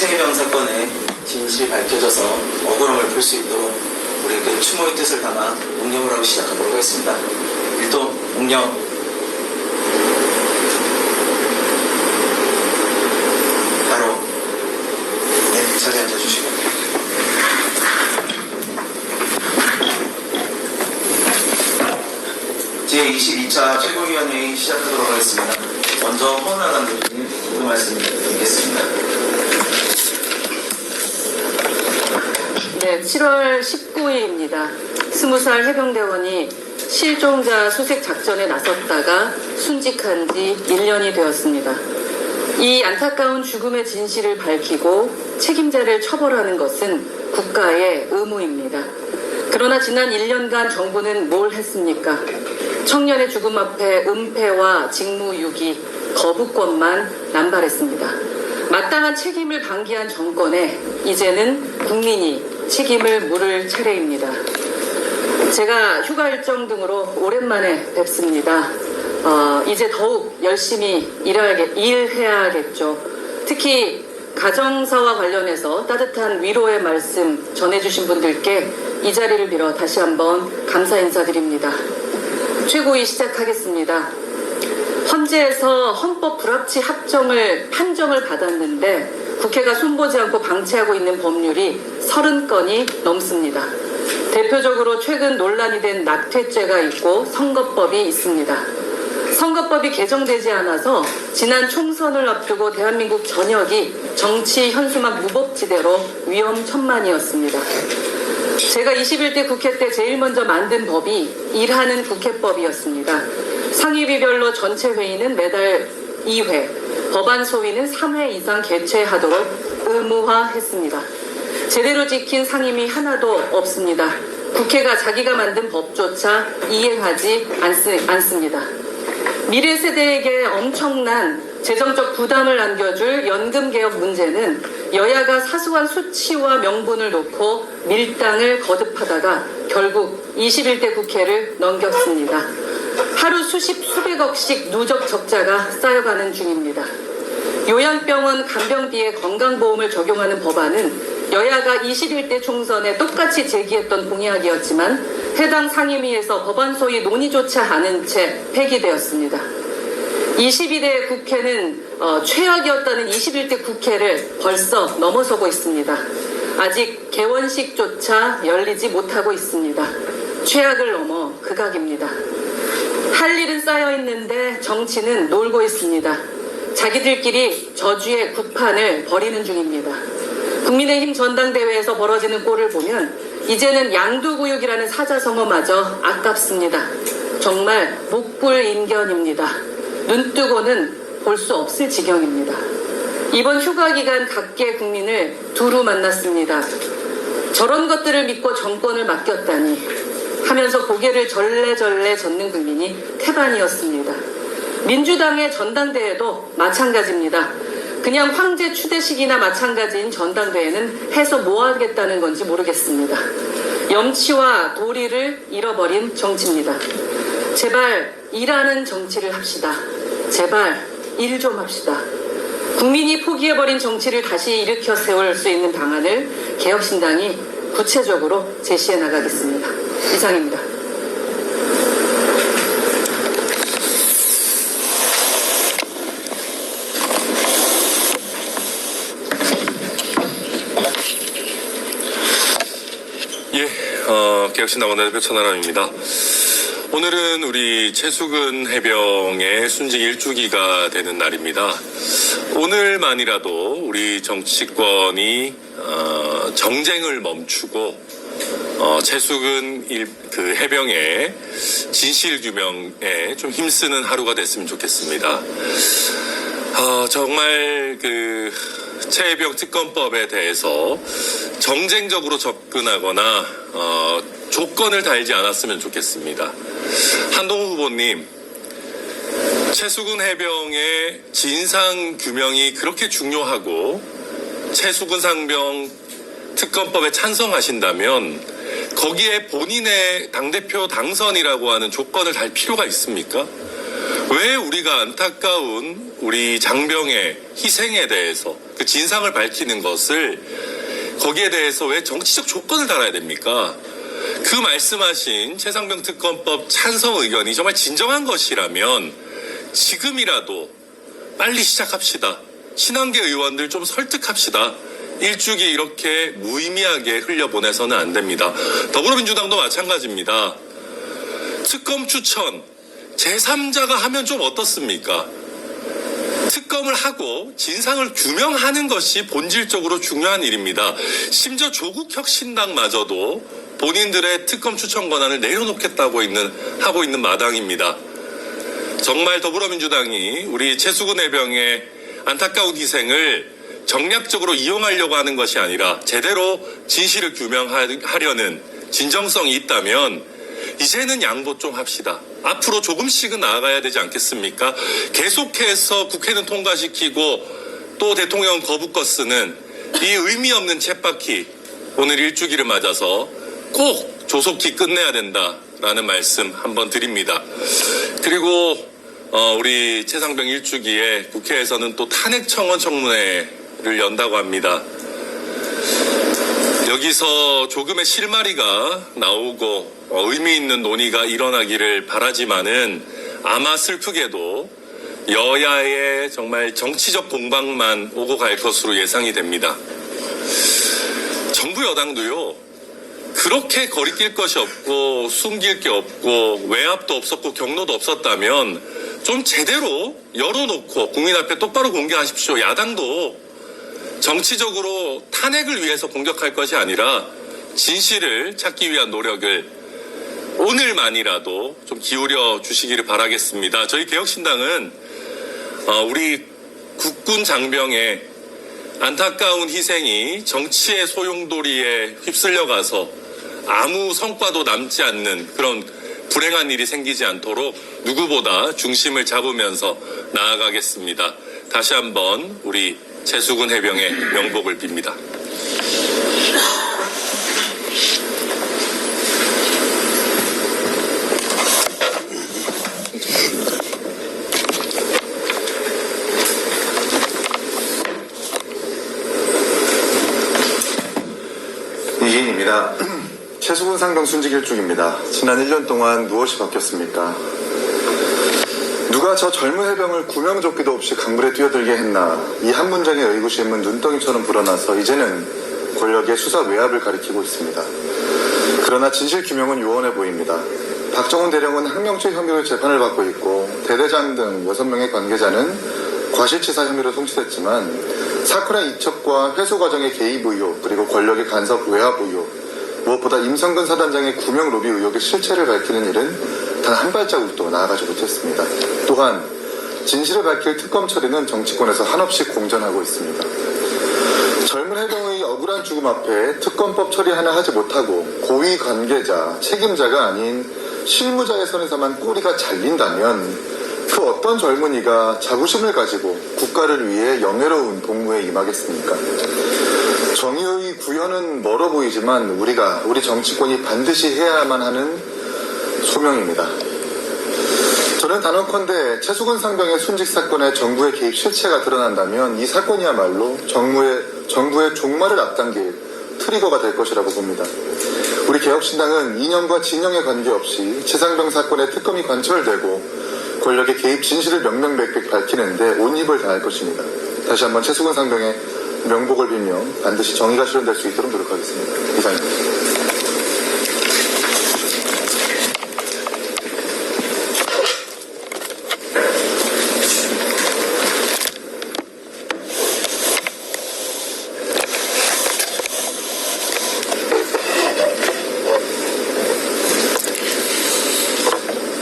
최혜병 사건의 진실이 밝혀져서 억울함을 풀 수 있도록 우리 그 추모의 뜻을 담아 묵념을 하고 시작하도록 하겠습니다. 일동 묵념. 바로 자리에 앉아주시고. 제22차 최고위원회의 시작하도록 하겠습니다. 먼저 허은하 감독님 그 말씀 드리겠습니다. 네, 7월 19일입니다. 20살 해병대원이 실종자 수색 작전에 나섰다가 순직한 지 1년이 되었습니다. 이 안타까운 죽음의 진실을 밝히고 책임자를 처벌하는 것은 국가의 의무입니다. 그러나 지난 1년간 정부는 뭘 했습니까? 청년의 죽음 앞에 은폐와 직무유기, 거부권만 남발했습니다. 마땅한 책임을 방기한 정권에 이제는 국민이 책임을 물을 차례입니다. 제가 휴가 일정 등으로 오랜만에 뵙습니다. 이제 더욱 열심히 일해야겠죠. 특히 가정사와 관련해서 따뜻한 위로의 말씀 전해주신 분들께 이 자리를 빌어 다시 한번 감사 인사드립니다. 최고위 시작하겠습니다. 헌재에서 헌법 불합치 판정을 받았는데 국회가 손보지 않고 방치하고 있는 법률이 30건이 넘습니다. 대표적으로 최근 논란이 된 낙태죄가 있고 선거법이 있습니다. 선거법이 개정되지 않아서 지난 총선을 앞두고 대한민국 전역이 정치 현수막 무법지대로 위험천만이었습니다. 제가 21대 국회 때 제일 먼저 만든 법이 일하는 국회법이었습니다. 상임위별로 전체 회의는 매달 2회, 법안 소위는 3회 이상 개최하도록 의무화했습니다. 제대로 지킨 상임위 하나도 없습니다. 국회가 자기가 만든 법조차 이행하지 않습니다. 미래 세대에게 엄청난 재정적 부담을 안겨줄 연금개혁 문제는 여야가 사소한 수치와 명분을 놓고 밀당을 거듭하다가 결국 21대 국회를 넘겼습니다. 하루 수백억씩 누적 적자가 쌓여가는 중입니다. 요양병원 간병비에 건강보험을 적용하는 법안은 여야가 21대 총선에 똑같이 제기했던 공약이었지만 해당 상임위에서 법안 소위 논의조차 않은 채 폐기되었습니다. 22대 국회는 최악이었다는 21대 국회를 벌써 넘어서고 있습니다. 아직 개원식조차 열리지 못하고 있습니다. 최악을 넘어 극악입니다. 할 일은 쌓여 있는데 정치는 놀고 있습니다. 자기들끼리 저주의 구판을 벌이는 중입니다. 국민의힘 전당대회에서 벌어지는 꼴을 보면 이제는 양두구육이라는 사자성어마저 아깝습니다. 정말 목불인견입니다. 눈뜨고는 볼 수 없을 지경입니다. 이번 휴가 기간 각계 국민을 두루 만났습니다. 저런 것들을 믿고 정권을 맡겼다니 하면서 고개를 절레절레 젓는 국민이 태반이었습니다. 민주당의 전당대회도 마찬가지입니다. 그냥 황제 추대식이나 마찬가지인 전당대회는 해서 뭐 하겠다는 건지 모르겠습니다. 염치와 도리를 잃어버린 정치입니다. 제발 일하는 정치를 합시다. 제발 일 좀 합시다. 국민이 포기해버린 정치를 다시 일으켜 세울 수 있는 방안을 개혁신당이 구체적으로 제시해 나가겠습니다. 이상입니다. 개혁신당 원내대표 천하람입니다. 오늘은 우리 최수근 해병의 순직 1주기가 되는 날입니다. 오늘만이라도 우리 정치권이 정쟁을 멈추고 최수근 해병의 진실 규명에 좀 힘쓰는 하루가 됐으면 좋겠습니다. 정말 최해병 특검법에 대해서 정쟁적으로 접근하거나 조건을 달지 않았으면 좋겠습니다. 한동훈 후보님, 최수근 해병의 진상 규명이 그렇게 중요하고 최수근 상병 특검법에 찬성하신다면 거기에 본인의 당대표 당선이라고 하는 조건을 달 필요가 있습니까? 왜 우리가 안타까운 우리 장병의 희생에 대해서 그 진상을 밝히는 것을 거기에 대해서 왜 정치적 조건을 달아야 됩니까? 그 말씀하신 최상병 특검법 찬성 의견이 정말 진정한 것이라면 지금이라도 빨리 시작합시다. 친한계 의원들 좀 설득합시다. 일주기 이렇게 무의미하게 흘려보내서는 안 됩니다. 더불어민주당도 마찬가지입니다. 특검 추천 제3자가 하면 좀 어떻습니까? 특검을 하고 진상을 규명하는 것이 본질적으로 중요한 일입니다. 심지어 조국 혁신당마저도 본인들의 특검 추천 권한을 내려놓겠다고 하고 있는 마당입니다. 정말 더불어민주당이 우리 최수근 해병의 안타까운 희생을 정략적으로 이용하려고 하는 것이 아니라 제대로 진실을 규명하려는 진정성이 있다면 이제는 양보 좀 합시다. 앞으로 조금씩은 나아가야 되지 않겠습니까? 계속해서 국회는 통과시키고 또 대통령 거부권 쓰는 이 의미 없는 쳇바퀴 오늘 일주기를 맞아서 꼭 조속히 끝내야 된다라는 말씀 한번 드립니다. 그리고 우리 최상병 일주기에 국회에서는 또 탄핵 청원 청문회를 연다고 합니다. 여기서 조금의 실마리가 나오고 의미 있는 논의가 일어나기를 바라지만은 아마 슬프게도 여야의 정말 정치적 공방만 오고 갈 것으로 예상이 됩니다. 정부 여당도요, 그렇게 거리낄 것이 없고 숨길 게 없고 외압도 없었고 경로도 없었다면 좀 제대로 열어놓고 국민 앞에 똑바로 공개하십시오. 야당도 정치적으로 탄핵을 위해서 공격할 것이 아니라 진실을 찾기 위한 노력을 오늘만이라도 좀 기울여 주시기를 바라겠습니다. 저희 개혁신당은 우리 국군 장병의 안타까운 희생이 정치의 소용돌이에 휩쓸려가서 아무 성과도 남지 않는 그런 불행한 일이 생기지 않도록 누구보다 중심을 잡으면서 나아가겠습니다. 다시 한번 우리 최수근 해병의 명복을 빕니다. 이기인입니다. 최수근 상병 순직 일주기입니다. 지난 1년 동안 무엇이 바뀌었습니까? 누가 저 젊은 해병을 구명조끼도 없이 강물에 뛰어들게 했나? 이 한 문장의 의구심은 눈덩이처럼 불어나서 이제는 권력의 수사 외압을 가리키고 있습니다. 그러나 진실 규명은 요원해 보입니다. 박정훈 대령은 항명죄 혐의로 재판을 받고 있고 대대장 등 6명의 관계자는 과실치사 혐의로 송치됐지만 사건의 이첩과 회수 과정의 개입 의혹 그리고 권력의 간섭 외압 의혹 무엇보다 임성근 사단장의 구명 로비 의혹의 실체를 밝히는 일은 단 한 발자국도 나아가지 못했습니다. 또한 진실을 밝힐 특검 처리는 정치권에서 한없이 공전하고 있습니다. 젊은 해병의 억울한 죽음 앞에 특검법 처리 하나 하지 못하고 고위 관계자, 책임자가 아닌 실무자의 선에서만 꼬리가 잘린다면 그 어떤 젊은이가 자부심을 가지고 국가를 위해 영예로운 복무에 임하겠습니까? 정의의 구현은 멀어 보이지만 우리 정치권이 반드시 해야만 하는 소명입니다. 저는 단언컨대 최수근 상병의 순직 사건에 정부의 개입 실체가 드러난다면 이 사건이야말로 정부의 종말을 앞당길 트리거가 될 것이라고 봅니다. 우리 개혁신당은 이념과 진영에 관계없이 최상병 사건의 특검이 관철되고 권력의 개입 진실을 명명백백 밝히는데 온 힘을 다할 것입니다. 다시 한번 최수근 상병의 명복을 빌며 반드시 정의가 실현될 수 있도록 노력하겠습니다. 이상입니다.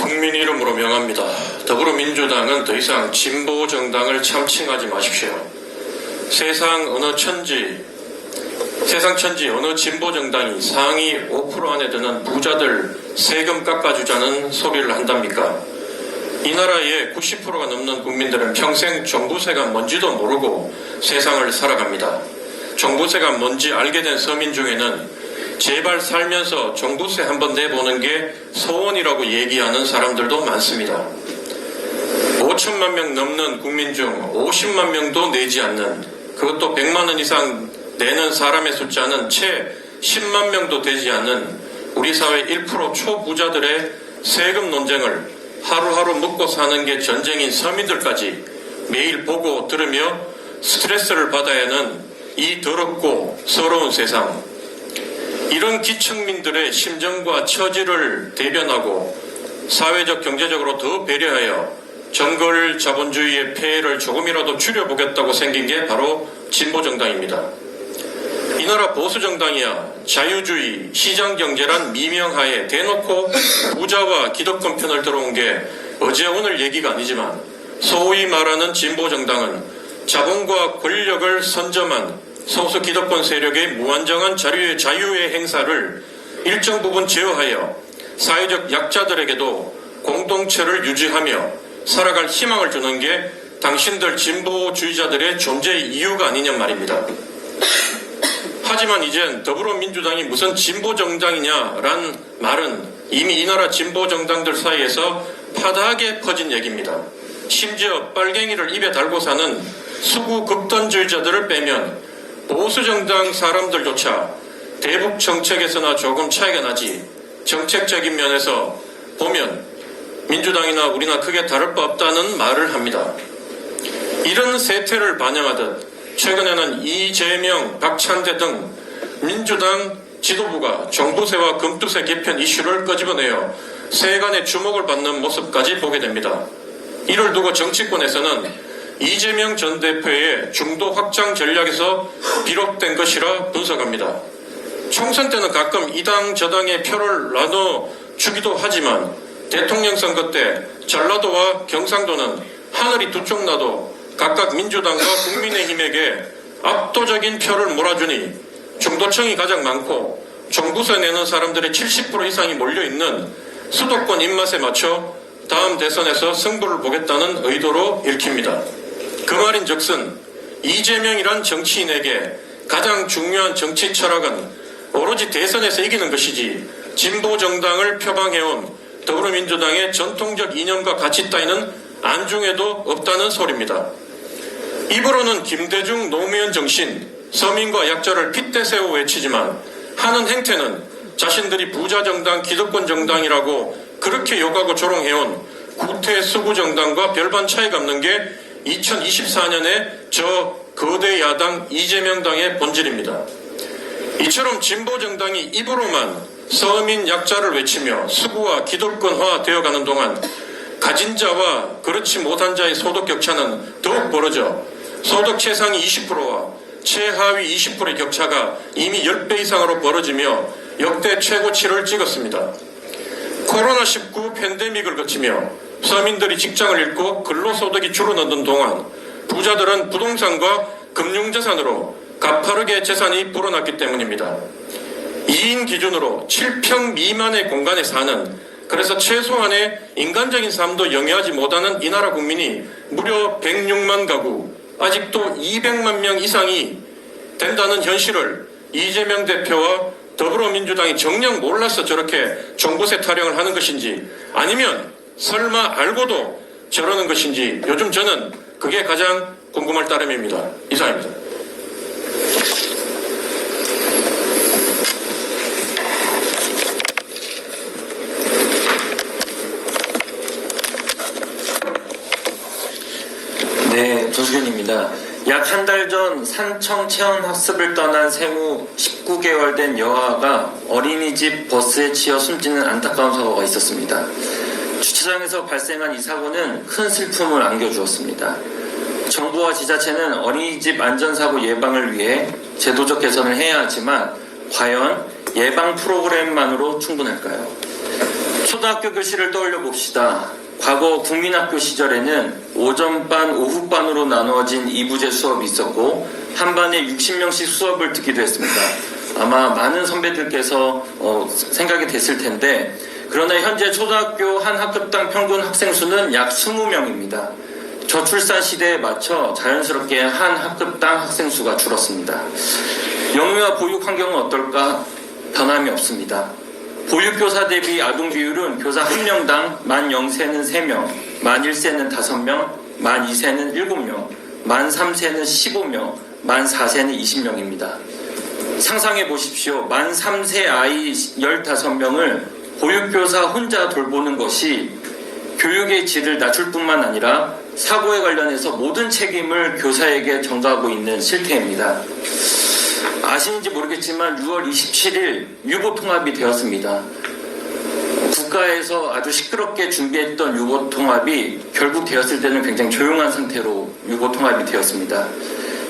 국민 이름으로 명합니다. 더불어민주당은 더 이상 진보 정당을 참칭하지 마십시오. 세상 천지 어느 진보 정당이 상위 5% 안에 드는 부자들 세금 깎아주자는 소리를 한답니까? 이 나라의 90%가 넘는 국민들은 평생 종부세가 뭔지도 모르고 세상을 살아갑니다. 종부세가 뭔지 알게 된 서민 중에는 제발 살면서 종부세 한번 내보는 게 소원이라고 얘기하는 사람들도 많습니다. 5천만 명 넘는 국민 중 50만 명도 내지 않는 그것도 100만 원 이상 내는 사람의 숫자는 채 10만 명도 되지 않는 우리 사회 1% 초부자들의 세금 논쟁을 하루하루 먹고 사는 게 전쟁인 서민들까지 매일 보고 들으며 스트레스를 받아야 하는 이 더럽고 서러운 세상. 이런 기층민들의 심정과 처지를 대변하고 사회적 경제적으로 더 배려하여 정글 자본주의의 폐해를 조금이라도 줄여보겠다고 생긴 게 바로 진보정당입니다. 이 나라 보수정당이야 자유주의, 시장경제란 미명하에 대놓고 부자와 기득권 편을 들어온 게 어제 오늘 얘기가 아니지만 소위 말하는 진보정당은 자본과 권력을 선점한 소수 기득권 세력의 무한정한 자유의 행사를 일정 부분 제어하여 사회적 약자들에게도 공동체를 유지하며 살아갈 희망을 주는 게 당신들 진보주의자들의 존재의 이유가 아니냐 말입니다. 하지만 이젠 더불어민주당이 무슨 진보정당이냐란 말은 이미 이 나라 진보정당들 사이에서 파다하게 퍼진 얘기입니다. 심지어 빨갱이를 입에 달고 사는 수구 극단주의자들을 빼면 보수정당 사람들조차 대북 정책에서나 조금 차이가 나지 정책적인 면에서 보면 민주당이나 우리나 크게 다를 바 없다는 말을 합니다. 이런 세태를 반영하듯 최근에는 이재명, 박찬대 등 민주당 지도부가 종부세와 금투세 개편 이슈를 끄집어내어 세간의 주목을 받는 모습까지 보게 됩니다. 이를 두고 정치권에서는 이재명 전 대표의 중도 확장 전략에서 비롯된 것이라 분석합니다. 총선 때는 가끔 이 당 저당의 표를 나눠주기도 하지만 대통령 선거 때 전라도와 경상도는 하늘이 두 쪽 나도 각각 민주당과 국민의힘에게 압도적인 표를 몰아주니 중도층이 가장 많고 종부세 내는 사람들의 70% 이상이 몰려있는 수도권 입맛에 맞춰 다음 대선에서 승부를 보겠다는 의도로 읽힙니다. 그 말인즉슨 이재명이란 정치인에게 가장 중요한 정치 철학은 오로지 대선에서 이기는 것이지 진보정당을 표방해온 더불어민주당의 전통적 이념과 가치 따위는 안중에도 없다는 소리입니다. 입으로는 김대중 노무현 정신, 서민과 약자를 핏대 세워 외치지만 하는 행태는 자신들이 부자정당, 기득권정당이라고 그렇게 욕하고 조롱해온 구태 수구정당과 별반 차이가 없는 게 2024년의 저 거대 야당 이재명당의 본질입니다. 이처럼 진보정당이 입으로만 서민 약자를 외치며 수구와 기득권화 되어가는 동안 가진 자와 그렇지 못한 자의 소득 격차는 더욱 벌어져 소득 최상위 20%와 최하위 20%의 격차가 이미 10배 이상으로 벌어지며 역대 최고치를 찍었습니다. 코로나19 팬데믹을 거치며 서민들이 직장을 잃고 근로소득이 줄어드는 동안 부자들은 부동산과 금융자산으로 가파르게 재산이 불어났기 때문입니다. 2인 기준으로 7평 미만의 공간에 사는, 그래서 최소한의 인간적인 삶도 영위하지 못하는 이 나라 국민이 무려 106만 가구, 아직도 200만 명 이상이 된다는 현실을 이재명 대표와 더불어민주당이 정녕 몰라서 저렇게 종부세 타령을 하는 것인지, 아니면 설마 알고도 저러는 것인지 요즘 저는 그게 가장 궁금할 따름입니다. 이상입니다. 네, 조수균입니다. 약 한 달 전 산청 체험학습을 떠난 생후 19개월 된 여아가 어린이집 버스에 치여 숨지는 안타까운 사고가 있었습니다. 주차장에서 발생한 이 사고는 큰 슬픔을 안겨주었습니다. 정부와 지자체는 어린이집 안전사고 예방을 위해 제도적 개선을 해야 하지만 과연 예방 프로그램만으로 충분할까요? 초등학교 교실을 떠올려 봅시다. 과거 국민학교 시절에는 오전반, 오후반으로 나누어진 이부제 수업이 있었고 한 반에 60명씩 수업을 듣기도 했습니다. 아마 많은 선배들께서 생각이 됐을 텐데, 그러나 현재 초등학교 한 학급당 평균 학생 수는 약 20명입니다. 저출산 시대에 맞춰 자연스럽게 한 학급당 학생 수가 줄었습니다. 영유아 보육 환경은 어떨까? 변함이 없습니다. 보육교사 대비 아동 비율은 교사 1명당 만 0세는 3명, 만 1세는 5명, 만 2세는 7명, 만 3세는 15명, 만 4세는 20명입니다. 상상해 보십시오. 만 3세 아이 15명을 보육교사 혼자 돌보는 것이 교육의 질을 낮출 뿐만 아니라 사고에 관련해서 모든 책임을 교사에게 전가하고 있는 실태입니다. 아시는지 모르겠지만 6월 27일 유보통합이 되었습니다. 국가에서 아주 시끄럽게 준비했던 유보통합이 결국 되었을 때는 굉장히 조용한 상태로 유보통합이 되었습니다.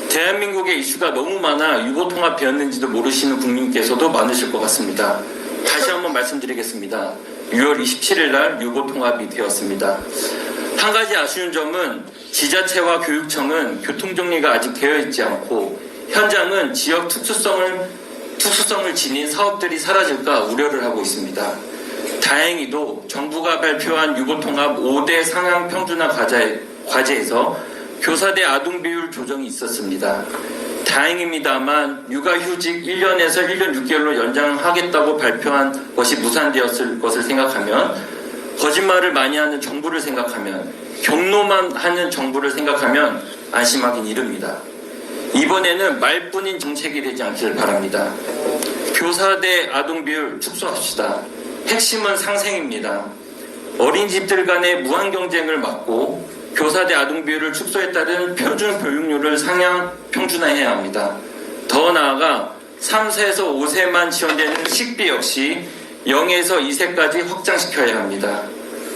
대한민국의 이슈가 너무 많아 유보통합 되었는지도 모르시는 국민께서도 많으실 것 같습니다. 다시 한번 말씀드리겠습니다. 6월 27일 날 유보통합이 되었습니다. 한 가지 아쉬운 점은 지자체와 교육청은 교통정리가 아직 되어 있지 않고 현장은 지역 특수성을 지닌 사업들이 사라질까 우려를 하고 있습니다. 다행히도 정부가 발표한 유보통합 5대 상향 평준화 과제에서 교사대 아동 비율 조정이 있었습니다. 다행입니다만 육아휴직 1년에서 1년 6개월로 연장하겠다고 발표한 것이 무산되었을 것을 생각하면 거짓말을 많이 하는 정부를 생각하면 경로만 하는 정부를 생각하면 안심하긴 이릅니다. 이번에는 말뿐인 정책이 되지 않기를 바랍니다. 교사대 아동 비율 축소합시다. 핵심은 상생입니다. 어린이집들 간의 무한 경쟁을 막고 교사대 아동 비율을 축소에 따른 표준 교육률을 상향 평준화해야 합니다. 더 나아가 3세에서 5세만 지원되는 식비 역시 0에서 2세까지 확장시켜야 합니다.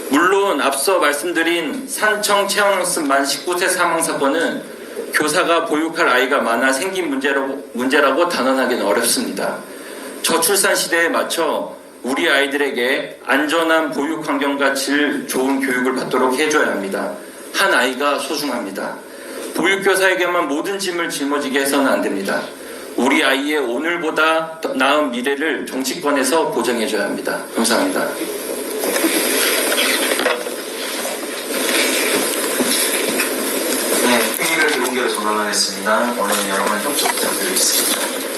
물론 앞서 말씀드린 산청 체험학습 만 19세 사망 사건은 교사가 보육할 아이가 많아 생긴 문제라고 단언하기는 어렵습니다. 저출산 시대에 맞춰 우리 아이들에게 안전한 보육 환경과 질 좋은 교육을 받도록 해줘야 합니다. 한 아이가 소중합니다. 보육교사에게만 모든 짐을 짊어지게 해서는 안 됩니다. 우리 아이의 오늘보다 더 나은 미래를 정치권에서 보장해줘야 합니다. 감사합니다. 네, 회의를 비공개로 전환하겠습니다. 오늘 여러분 협조 부탁드리겠습니다.